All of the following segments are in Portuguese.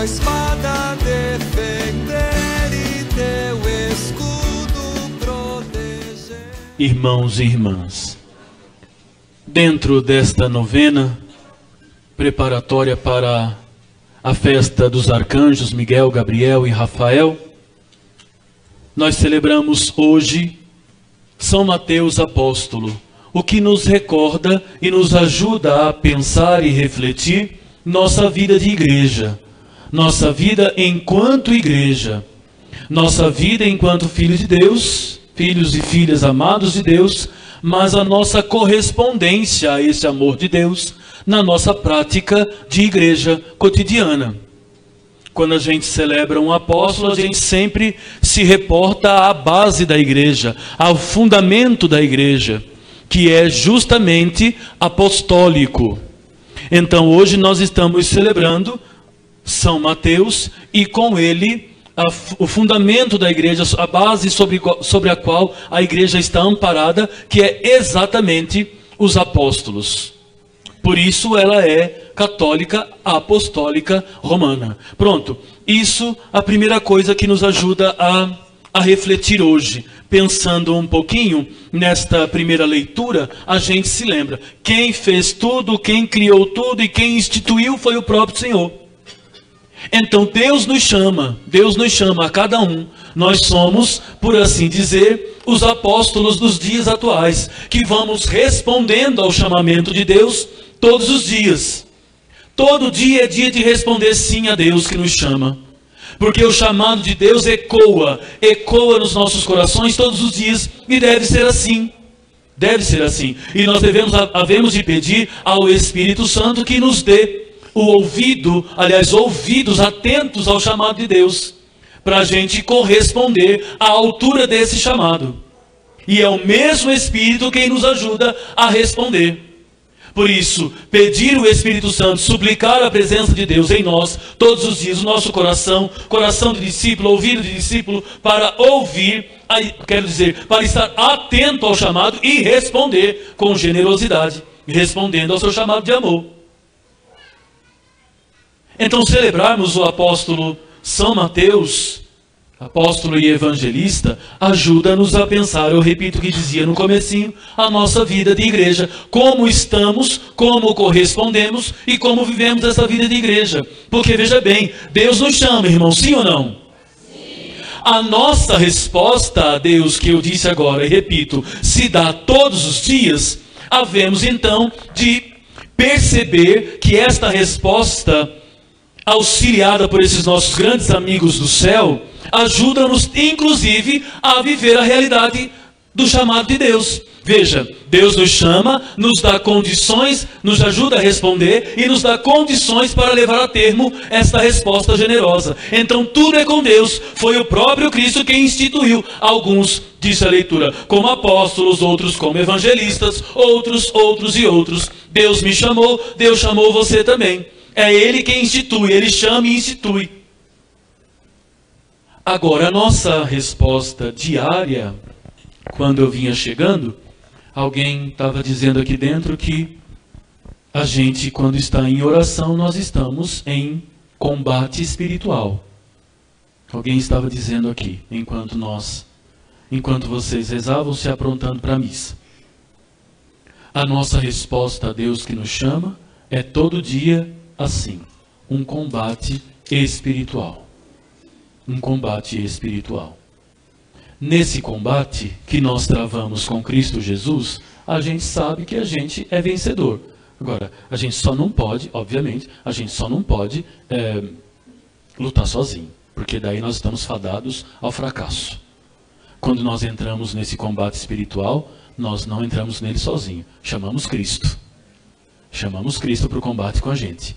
tua espada defender e teu escudo proteger. Irmãos e irmãs, dentro desta novena preparatória para a festa dos arcanjos Miguel, Gabriel e Rafael, nós celebramos hoje São Mateus Apóstolo, o que nos recorda e nos ajuda a pensar e refletir nossa vida de igreja, nossa vida enquanto igreja, nossa vida enquanto filhos de Deus, filhos e filhas amados de Deus, mas a nossa correspondência a esse amor de Deus na nossa prática de igreja cotidiana. Quando a gente celebra um apóstolo, a gente sempre se reporta à base da igreja, ao fundamento da igreja, que é justamente apostólico. Então hoje nós estamos celebrando São Mateus e com ele o fundamento da igreja, a base sobre a qual a igreja está amparada, que é exatamente os apóstolos. Por isso ela é católica, apostólica, romana. Pronto, isso é a primeira coisa que nos ajuda a refletir hoje. Pensando um pouquinho nesta primeira leitura, a gente se lembra. Quem fez tudo, quem criou tudo e quem instituiu foi o próprio Senhor. Então Deus nos chama a cada um. Nós somos, por assim dizer, os apóstolos dos dias atuais, que vamos respondendo ao chamamento de Deus todos os dias. Todo dia é dia de responder sim a Deus que nos chama. Porque o chamado de Deus ecoa nos nossos corações todos os dias, e deve ser assim. Deve ser assim. E nós havemos de pedir ao Espírito Santo que nos dê o ouvido, aliás, ouvidos atentos ao chamado de Deus, para a gente corresponder à altura desse chamado. E é o mesmo Espírito quem nos ajuda a responder. Por isso, pedir o Espírito Santo, suplicar a presença de Deus em nós, todos os dias, o nosso coração, coração de discípulo, ouvido de discípulo, para ouvir, quero dizer, para estar atento ao chamado e responder com generosidade, respondendo ao seu chamado de amor. Então, celebrarmos o apóstolo São Mateus, apóstolo e evangelista, ajuda-nos a pensar, eu repito o que dizia no comecinho, a nossa vida de igreja, como estamos, como correspondemos e como vivemos essa vida de igreja. Porque veja bem, Deus nos chama, irmão, sim ou não? Sim. A nossa resposta a Deus, que eu disse agora e repito, se dá todos os dias, havemos então de perceber que esta resposta, auxiliada por esses nossos grandes amigos do céu, ajuda-nos inclusive a viver a realidade do chamado de Deus. Veja, Deus nos chama, nos dá condições, nos ajuda a responder e nos dá condições para levar a termo esta resposta generosa. Então tudo é com Deus. Foi o próprio Cristo quem instituiu. Alguns, disse a leitura, como apóstolos, outros como evangelistas, outros e outros. Deus me chamou, Deus chamou você também. É Ele quem institui, Ele chama e institui. Agora, a nossa resposta diária, quando eu vinha chegando, alguém estava dizendo aqui dentro que a gente, quando está em oração, nós estamos em combate espiritual. Alguém estava dizendo aqui, enquanto vocês rezavam, se aprontando para a missa. A nossa resposta a Deus que nos chama é todo dia assim, um combate espiritual. Um combate espiritual. Nesse combate que nós travamos com Cristo Jesus, a gente sabe que a gente é vencedor. Agora, a gente só não pode, obviamente, a gente só não pode lutar sozinho, porque daí nós estamos fadados ao fracasso. Quando nós entramos nesse combate espiritual, nós não entramos nele sozinho, chamamos Cristo. Chamamos Cristo para o combate com a gente.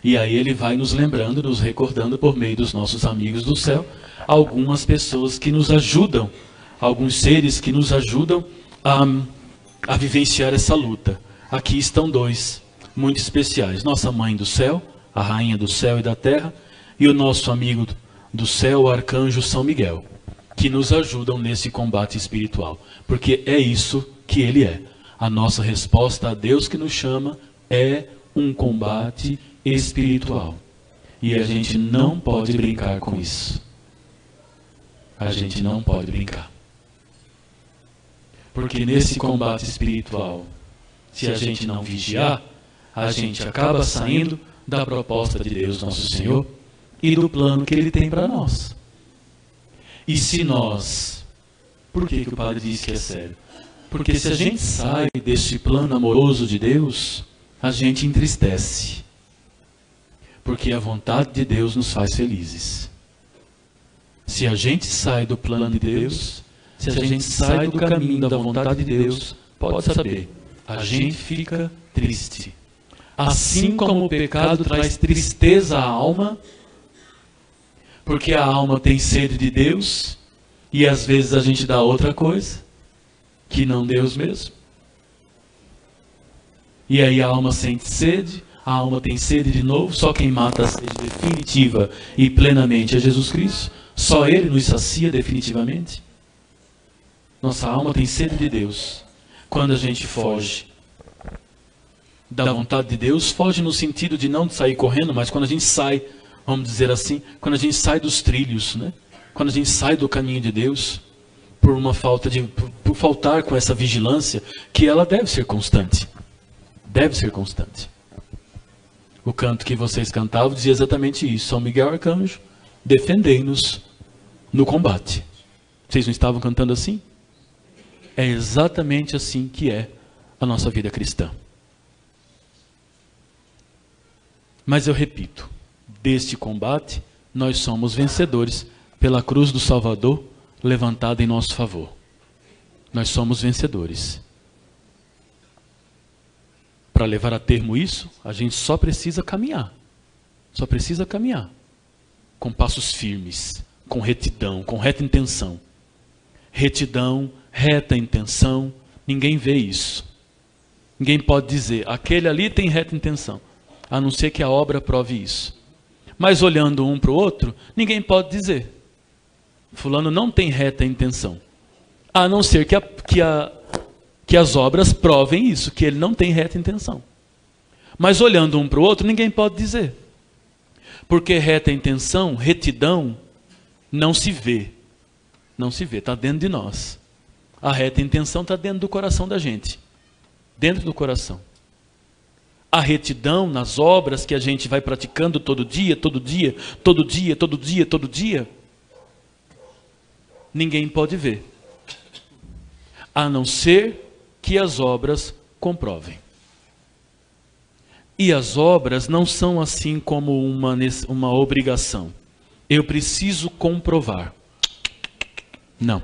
E aí ele vai nos lembrando, nos recordando por meio dos nossos amigos do céu, algumas pessoas que nos ajudam, alguns seres que nos ajudam a vivenciar essa luta. Aqui estão dois muito especiais. Nossa Mãe do Céu, a Rainha do Céu e da Terra, e o nosso amigo do céu, o Arcanjo São Miguel, que nos ajudam nesse combate espiritual. Porque é isso que ele é. A nossa resposta a Deus que nos chama é um combate espiritual. E a gente não pode brincar com isso. A gente não pode brincar. Porque nesse combate espiritual, se a gente não vigiar, a gente acaba saindo da proposta de Deus Nosso Senhor e do plano que Ele tem para nós. E se nós... Por que o padre diz que é sério? Porque se a gente sai desse plano amoroso de Deus, a gente entristece. Porque a vontade de Deus nos faz felizes. Se a gente sai do plano de Deus, se a gente sai do caminho da vontade de Deus, pode saber, a gente fica triste. Assim como o pecado traz tristeza à alma, porque a alma tem sede de Deus, e às vezes a gente dá outra coisa, que não Deus mesmo. E aí a alma sente sede, a alma tem sede de novo, só quem mata a sede definitiva e plenamente é Jesus Cristo. Só Ele nos sacia definitivamente. Nossa alma tem sede de Deus. Quando a gente foge da vontade de Deus, foge no sentido de não sair correndo, mas quando a gente sai, vamos dizer assim, quando a gente sai dos trilhos, né? Quando a gente sai do caminho de Deus, por faltar com essa vigilância, que ela deve ser constante. Deve ser constante. O canto que vocês cantavam dizia exatamente isso. São Miguel Arcanjo, defendei-nos no combate. Vocês não estavam cantando assim? É exatamente assim que é a nossa vida cristã. Mas eu repito, deste combate, nós somos vencedores pela cruz do Salvador levantada em nosso favor. Nós somos vencedores. Para levar a termo isso, a gente só precisa caminhar. Só precisa caminhar. Com passos firmes, com retidão, com reta intenção. Retidão, reta intenção, ninguém vê isso. Ninguém pode dizer, aquele ali tem reta intenção, a não ser que a obra prove isso. Mas olhando um para o outro, ninguém pode dizer, fulano não tem reta intenção, a não ser que as obras provem isso, que ele não tem reta intenção. Mas olhando um para o outro, ninguém pode dizer. Porque reta intenção, retidão, não se vê. Não se vê, está dentro de nós. A reta intenção está dentro do coração da gente. Dentro do coração. A retidão nas obras que a gente vai praticando todo dia, todo dia, todo dia, todo dia, todo dia, ninguém pode ver. A não ser que as obras comprovem. E as obras não são assim como uma obrigação. Eu preciso comprovar. Não.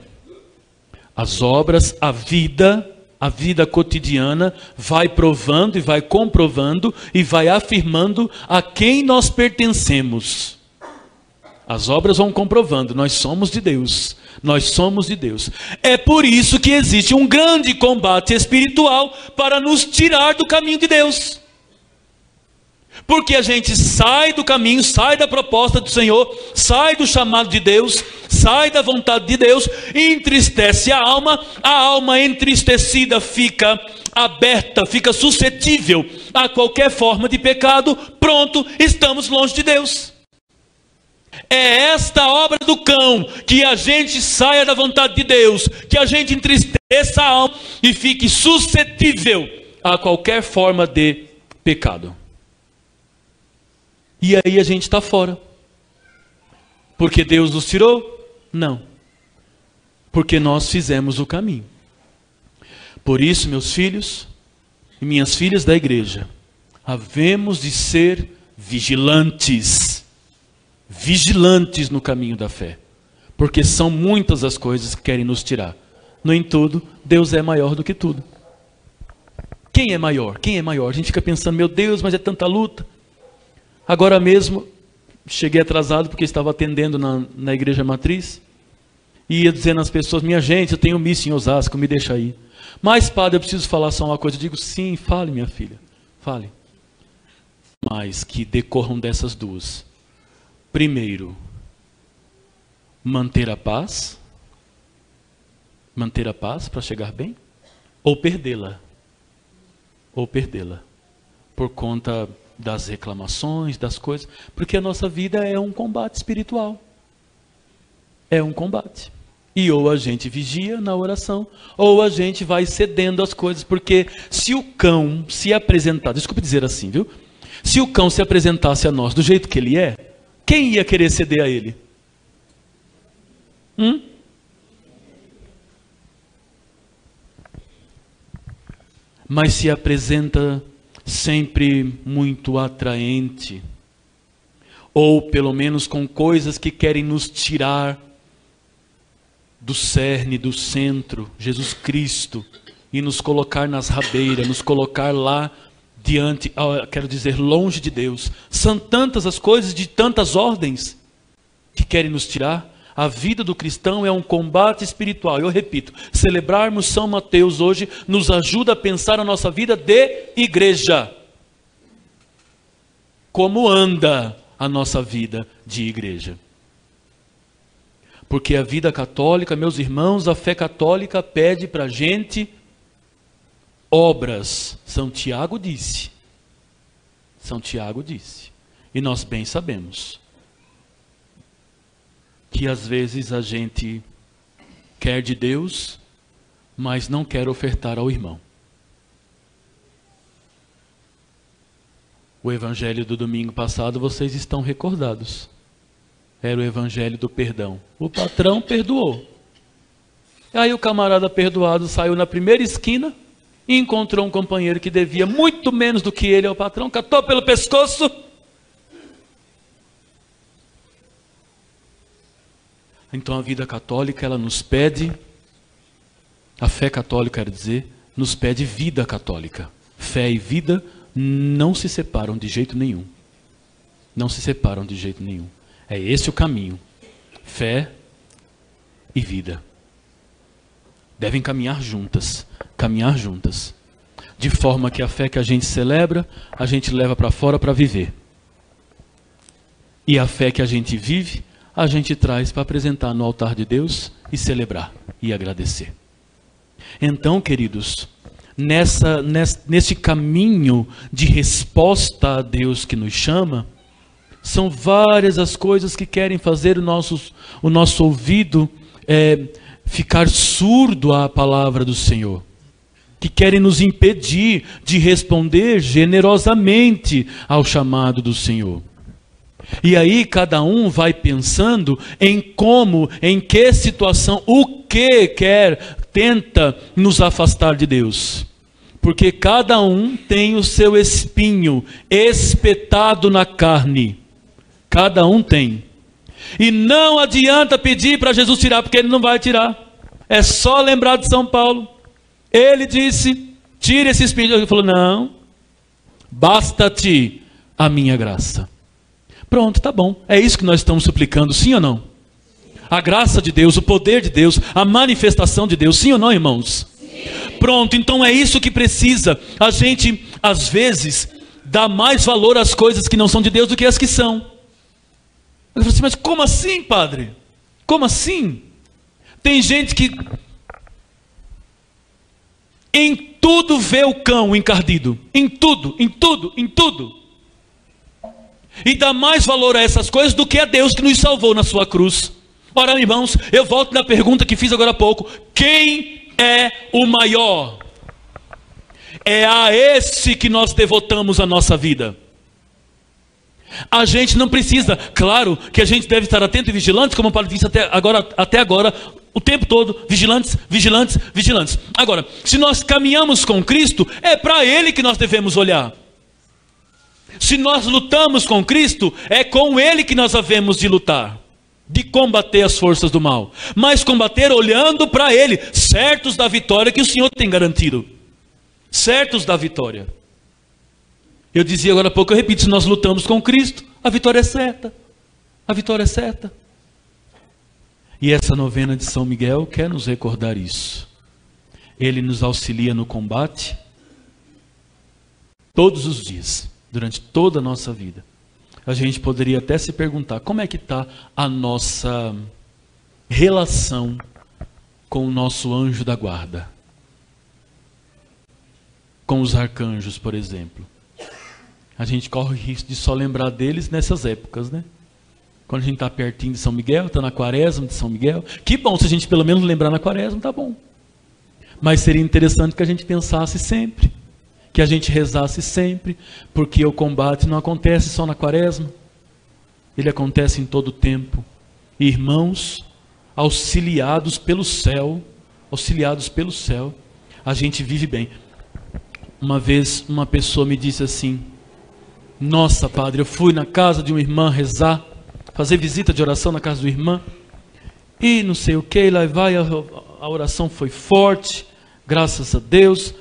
As obras, a vida cotidiana vai provando e vai comprovando e vai afirmando a quem nós pertencemos. As obras vão comprovando, nós somos de Deus. Nós somos de Deus. É por isso que existe um grande combate espiritual para nos tirar do caminho de Deus. Porque a gente sai do caminho, sai da proposta do Senhor, sai do chamado de Deus, sai da vontade de Deus, entristece a alma entristecida fica aberta, fica suscetível a qualquer forma de pecado, pronto, estamos longe de Deus. É esta obra do cão, que a gente saia da vontade de Deus, que a gente entristeça a alma e fique suscetível a qualquer forma de pecado. E aí a gente está fora. Porque Deus nos tirou? Não. Porque nós fizemos o caminho. Por isso, meus filhos e minhas filhas da igreja, havemos de ser vigilantes. Vigilantes no caminho da fé. Porque são muitas as coisas que querem nos tirar. No entanto, Deus é maior do que tudo. Quem é maior? Quem é maior? A gente fica pensando, meu Deus, mas é tanta luta. Agora mesmo, cheguei atrasado porque estava atendendo na igreja matriz. E ia dizendo às pessoas, minha gente, eu tenho missa em Osasco, me deixa aí. Mas, padre, eu preciso falar só uma coisa. Eu digo, sim, fale, minha filha, fale. Mas que decorram dessas duas. Primeiro, manter a paz. Manter a paz para chegar bem. Ou perdê-la. Ou perdê-la. Por conta das reclamações, das coisas, porque a nossa vida é um combate espiritual. É um combate. E ou a gente vigia na oração, ou a gente vai cedendo as coisas, porque se o cão se apresentar, desculpe dizer assim, viu? Se o cão se apresentasse a nós do jeito que ele é, quem ia querer ceder a ele? Mas se apresenta sempre muito atraente, ou pelo menos com coisas que querem nos tirar do cerne, do centro, Jesus Cristo, e nos colocar nas rabeiras, nos colocar lá diante, quero dizer, longe de Deus. São tantas as coisas de tantas ordens que querem nos tirar. A vida do cristão é um combate espiritual. Eu repito, celebrarmos São Mateus hoje nos ajuda a pensar a nossa vida de igreja. Como anda a nossa vida de igreja? Porque a vida católica, meus irmãos, a fé católica pede para a gente obras. São Tiago disse. São Tiago disse. E nós bem sabemos que às vezes a gente quer de Deus, mas não quer ofertar ao irmão. O evangelho do domingo passado vocês estão recordados. Era o evangelho do perdão. O patrão perdoou. Aí o camarada perdoado saiu na primeira esquina e encontrou um companheiro que devia muito menos do que ele ao patrão, catou pelo pescoço. Então a vida católica, ela nos pede, a fé católica, quer dizer, nos pede vida católica. Fé e vida não se separam de jeito nenhum. Não se separam de jeito nenhum. É esse o caminho. Fé e vida. Devem caminhar juntas. Caminhar juntas. De forma que a fé que a gente celebra, a gente leva para fora para viver. E a fé que a gente vive, a gente traz para apresentar no altar de Deus e celebrar e agradecer. Então, queridos, nesse caminho de resposta a Deus que nos chama, são várias as coisas que querem fazer o nosso ouvido ficar surdo à palavra do Senhor, que querem nos impedir de responder generosamente ao chamado do Senhor. E aí cada um vai pensando em como, em que situação, o que tenta nos afastar de Deus. Porque cada um tem o seu espinho espetado na carne. Cada um tem. E não adianta pedir para Jesus tirar, porque Ele não vai tirar. É só lembrar de São Paulo. Ele disse, tira esse espinho. Ele falou, não, basta-te a minha graça. Pronto, tá bom. É isso que nós estamos suplicando, sim ou não? A graça de Deus, o poder de Deus, a manifestação de Deus, sim ou não, irmãos? Sim. Pronto, então é isso que precisa. A gente, às vezes, dá mais valor às coisas que não são de Deus do que as que são. Eu falo assim, mas como assim, padre? Como assim? Tem gente que em tudo vê o cão encardido. Em tudo, em tudo, em tudo. E dá mais valor a essas coisas do que a Deus que nos salvou na sua cruz. Ora, irmãos, eu volto na pergunta que fiz agora há pouco. Quem é o maior? É a esse que nós devotamos a nossa vida. A gente não precisa, claro que a gente deve estar atento e vigilante, como o padre disse até agora, o tempo todo, vigilantes, vigilantes, vigilantes. Agora, se nós caminhamos com Cristo, é para Ele que nós devemos olhar. Se nós lutamos com Cristo, é com Ele que nós havemos de lutar, de combater as forças do mal, mas combater olhando para Ele, certos da vitória que o Senhor tem garantido, certos da vitória. Eu dizia agora há pouco, eu repito, se nós lutamos com Cristo, a vitória é certa, a vitória é certa. E essa novena de São Miguel quer nos recordar isso. Ele nos auxilia no combate, todos os dias, durante toda a nossa vida. A gente poderia até se perguntar, como é que está a nossa relação com o nosso anjo da guarda? Com os arcanjos, por exemplo. A gente corre o risco de só lembrar deles nessas épocas, né? Quando a gente está pertinho de São Miguel, está na quaresma de São Miguel. Que bom, se a gente pelo menos lembrar na quaresma, tá bom. Mas seria interessante que a gente pensasse sempre, que a gente rezasse sempre, porque o combate não acontece só na quaresma, ele acontece em todo o tempo. Irmãos, auxiliados pelo céu, a gente vive bem. Uma vez uma pessoa me disse assim: nossa, padre, eu fui na casa de uma irmã rezar, fazer visita de oração na casa de uma irmã, e não sei o que, lá vai, a oração foi forte, graças a Deus,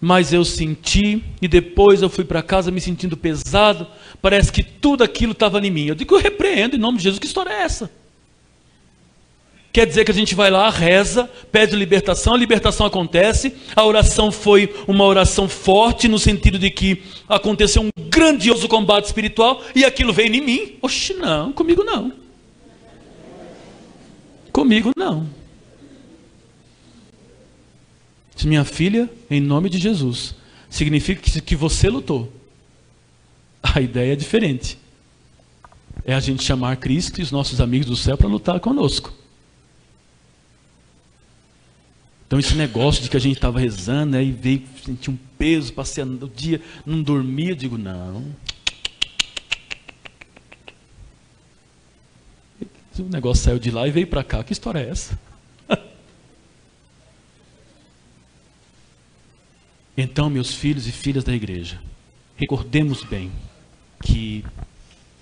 mas eu senti, e depois eu fui para casa me sentindo pesado, parece que tudo aquilo estava em mim. Eu digo, eu repreendo em nome de Jesus, que história é essa? Quer dizer que a gente vai lá, reza, pede libertação, a libertação acontece, a oração foi uma oração forte, no sentido de que aconteceu um grandioso combate espiritual, e aquilo veio em mim. Oxe, não, comigo não. Comigo não. Minha filha, em nome de Jesus, significa que você lutou. A ideia é diferente. É a gente chamar Cristo e os nossos amigos do céu para lutar conosco. Então esse negócio de que a gente estava rezando, aí veio, senti um peso, passei o dia, não dormia, eu digo, não. O negócio saiu de lá e veio para cá, que história é essa? Então, meus filhos e filhas da igreja, recordemos bem que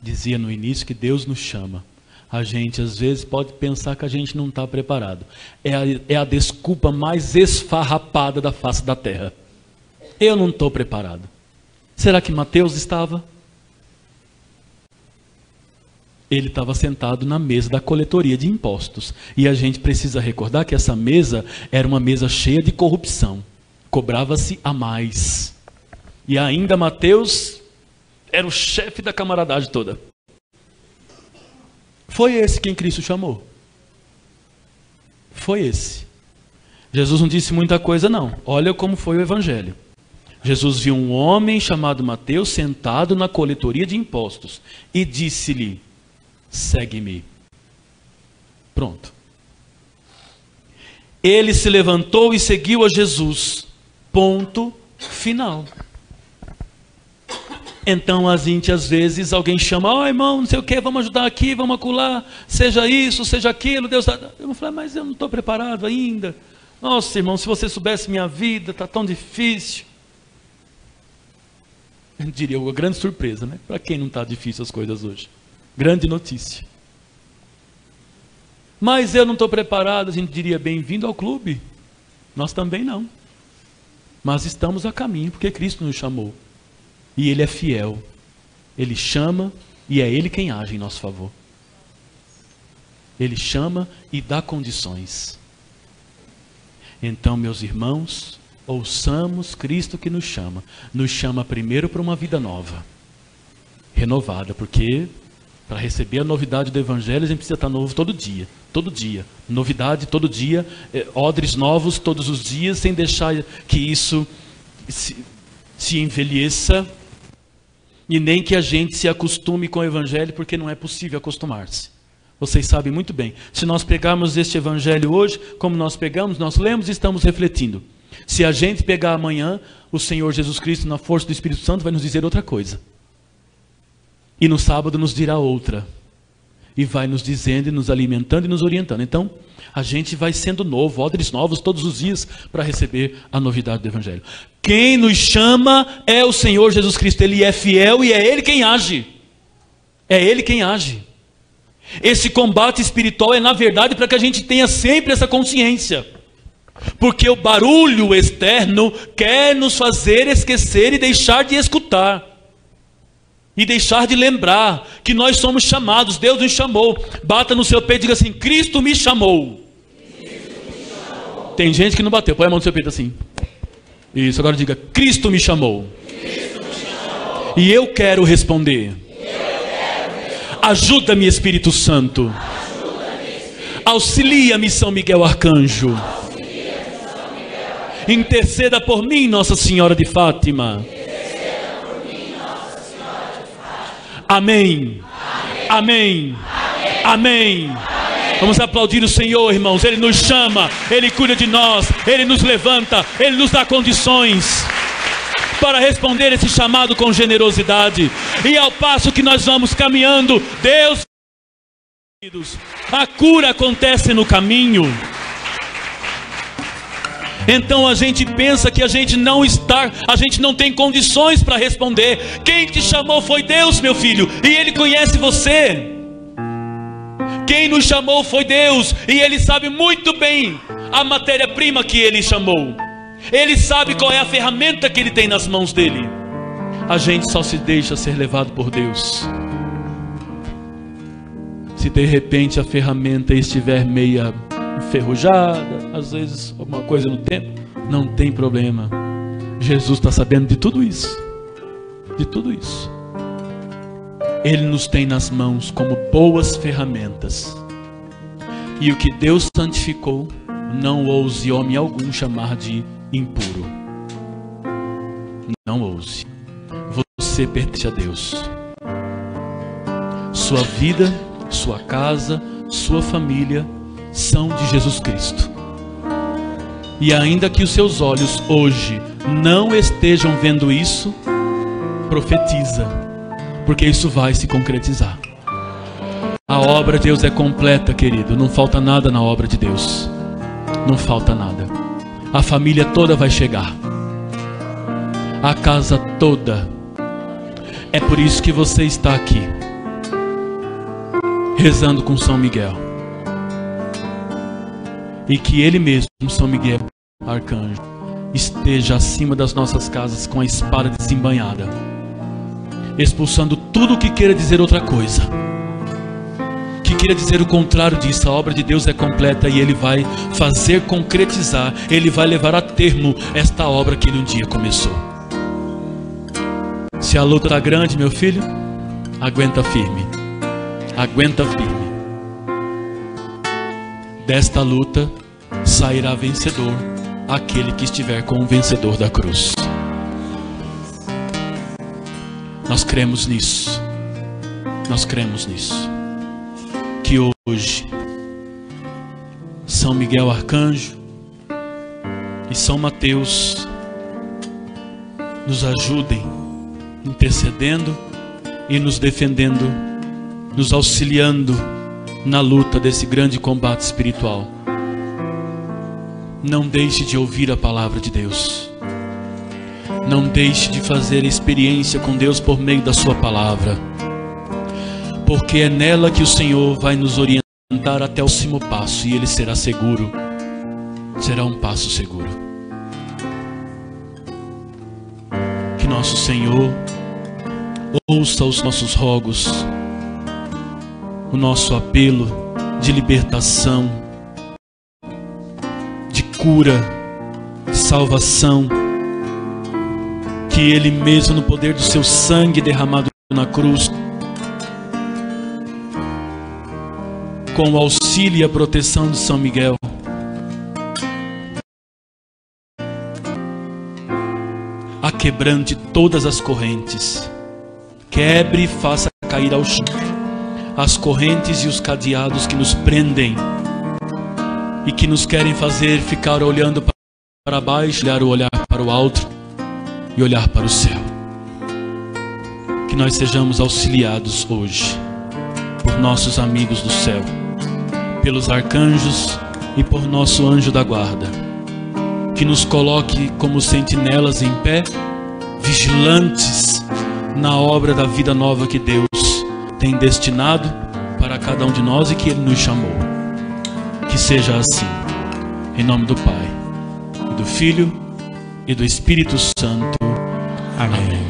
dizia no início que Deus nos chama. A gente às vezes pode pensar que a gente não está preparado. É a desculpa mais esfarrapada da face da terra. Eu não estou preparado. Será que Mateus estava? Ele estava sentado na mesa da coletoria de impostos. E a gente precisa recordar que essa mesa era uma mesa cheia de corrupção. Cobrava-se a mais. E ainda Mateus era o chefe da camaradagem toda. Foi esse quem Cristo chamou. Foi esse. Jesus não disse muita coisa não. Olha como foi o evangelho. Jesus viu um homem chamado Mateus sentado na coletoria de impostos. E disse-lhe, segue-me. Pronto. Ele se levantou e seguiu a Jesus. Ponto final. Então a gente às vezes, alguém chama, irmão, não sei o que, vamos ajudar aqui, vamos acolá, seja isso, seja aquilo, Deus está... Eu vou falar, mas eu não estou preparado ainda. Nossa, irmão, se você soubesse minha vida, está tão difícil. Eu diria, uma grande surpresa, né? Para quem não está difícil as coisas hoje? Grande notícia. Mas eu não estou preparado, a gente diria, bem-vindo ao clube. Nós também não. Mas estamos a caminho, porque Cristo nos chamou. E Ele é fiel. Ele chama e é Ele quem age em nosso favor. Ele chama e dá condições. Então, meus irmãos, ouçamos Cristo que nos chama. Nos chama primeiro para uma vida nova. Renovada, porque para receber a novidade do Evangelho, a gente precisa estar novo todo dia. Todo dia. Novidade todo dia. Odres novos todos os dias, sem deixar que isso se envelheça. E nem que a gente se acostume com o Evangelho, porque não é possível acostumar-se. Vocês sabem muito bem. Se nós pegarmos este Evangelho hoje, como nós pegamos, nós lemos e estamos refletindo. Se a gente pegar amanhã, o Senhor Jesus Cristo, na força do Espírito Santo, vai nos dizer outra coisa. E no sábado nos dirá outra. E vai nos dizendo, e nos alimentando e nos orientando. Então, a gente vai sendo novo, odres novos todos os dias para receber a novidade do Evangelho. Quem nos chama é o Senhor Jesus Cristo. Ele é fiel e é Ele quem age. É Ele quem age. Esse combate espiritual é, na verdade, para que a gente tenha sempre essa consciência. Porque o barulho externo quer nos fazer esquecer e deixar de escutar. E deixar de lembrar que nós somos chamados, Deus nos chamou. Bata no seu peito e diga assim, Cristo me chamou. Tem gente que não bateu, põe a mão no seu peito assim. Isso, agora diga, Cristo me chamou. E eu quero responder. Ajuda-me, Espírito Santo. Auxilia-me, São Miguel Arcanjo. Interceda por mim, Nossa Senhora de Fátima. Amém. Amém. Amém. Vamos aplaudir o Senhor, irmãos. Ele nos chama, Ele cuida de nós, Ele nos levanta, Ele nos dá condições para responder esse chamado com generosidade. E ao passo que nós vamos caminhando, Deus, a cura acontece no caminho. Então a gente pensa que a gente não tem condições para responder. Quem te chamou foi Deus, meu filho, e Ele conhece você. Quem nos chamou foi Deus, e Ele sabe muito bem a matéria-prima que Ele chamou. Ele sabe qual é a ferramenta que Ele tem nas mãos dele. A gente só se deixa ser levado por Deus. Se de repente a ferramenta estiver meia enferrujada, às vezes alguma coisa no tempo, não tem problema. Jesus está sabendo de tudo isso. De tudo isso. Ele nos tem nas mãos como boas ferramentas. E o que Deus santificou, não ouse homem algum chamar de impuro. Não ouse. Você pertence a Deus. Sua vida, sua casa, sua família são de Jesus Cristo. E ainda que os seus olhos hoje não estejam vendo isso, profetiza, porque isso vai se concretizar. A obra de Deus é completa, querido. Não falta nada na obra de Deus. Não falta nada. A família toda vai chegar. A casa toda. É por isso que você está aqui, rezando com São Miguel. E que Ele mesmo, São Miguel, arcanjo, esteja acima das nossas casas com a espada desembainhada, expulsando tudo o que queira dizer outra coisa, que queira dizer o contrário disso. A obra de Deus é completa e Ele vai fazer concretizar, Ele vai levar a termo esta obra que Ele um dia começou. Se a luta está grande, meu filho, aguenta firme. Aguenta firme. Desta luta sairá vencedor aquele que estiver com o vencedor da cruz. Nós cremos nisso. Nós cremos nisso. Que hoje São Miguel Arcanjo e São Mateus nos ajudem, intercedendo e nos defendendo, nos auxiliando na luta desse grande combate espiritual. Não deixe de ouvir a palavra de Deus. Não deixe de fazer experiência com Deus por meio da sua palavra, porque é nela que o Senhor vai nos orientar até o próximo passo, e ele será seguro. Será um passo seguro. Que nosso Senhor ouça os nossos rogos, o nosso apelo de libertação, de cura, de salvação. Que Ele mesmo, no poder do seu sangue derramado na cruz, com o auxílio e a proteção de São Miguel, quebrante todas as correntes, quebre e faça cair ao chão as correntes e os cadeados que nos prendem e que nos querem fazer ficar olhando para baixo, olhar para o alto e olhar para o céu. Que nós sejamos auxiliados hoje por nossos amigos do céu, pelos arcanjos e por nosso anjo da guarda, que nos coloque como sentinelas em pé, vigilantes na obra da vida nova que Deus tem destinado para cada um de nós e que Ele nos chamou. Que seja assim, em nome do Pai, e do Filho e do Espírito Santo. Amém.